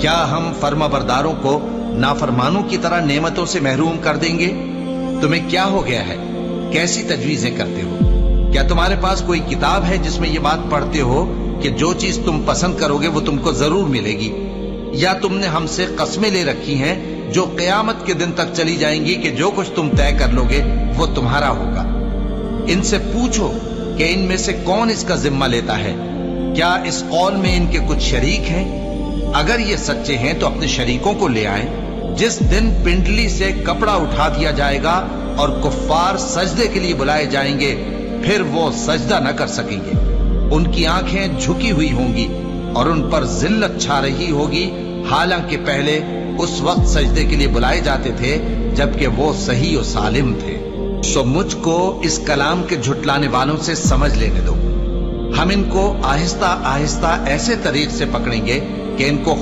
کیا ہم فرمانبرداروں کو نافرمانوں کی طرح نعمتوں سے محروم کر دیں گے؟ تمہیں کیا ہو گیا ہے؟ کیسی تجویزیں کرتے ہو؟ کیا تمہارے پاس کوئی کتاب ہے جس میں یہ بات پڑھتے ہو کہ جو چیز تم پسند کرو گے وہ تم کو ضرور ملے گی؟ یا تم نے ہم سے قسمیں لے رکھی ہیں جو قیامت کے دن تک چلی جائیں گی کہ جو کچھ تم طے کر لو گے وہ تمہارا ہوگا؟ ان سے پوچھو کہ ان میں سے کون اس کا ذمہ لیتا ہے؟ کیا اس قول میں ان کے کچھ شریک ہیں؟ اگر یہ سچے ہیں تو اپنے شریکوں کو لے آئیں۔ جس دن پنڈلی سے کپڑا اٹھا دیا جائے گا اور کفار سجدے کے لیے بلائے جائیں گے، پھر وہ سجدہ نہ کر سکیں گے۔ ان کی آنکھیں جھکی ہوئی ہوں گی اور ان پر ذلت چھا رہی ہوگی، حالانکہ پہلے اس وقت سجدے کے لیے بلائے جاتے تھے جبکہ وہ صحیح و سالم تھے۔ سو مجھ کو اس کلام کے جھٹلانے والوں سے سمجھ لینے دو۔ ہم ان کو آہستہ آہستہ ایسے طریق سے پکڑیں گے کہ ان کو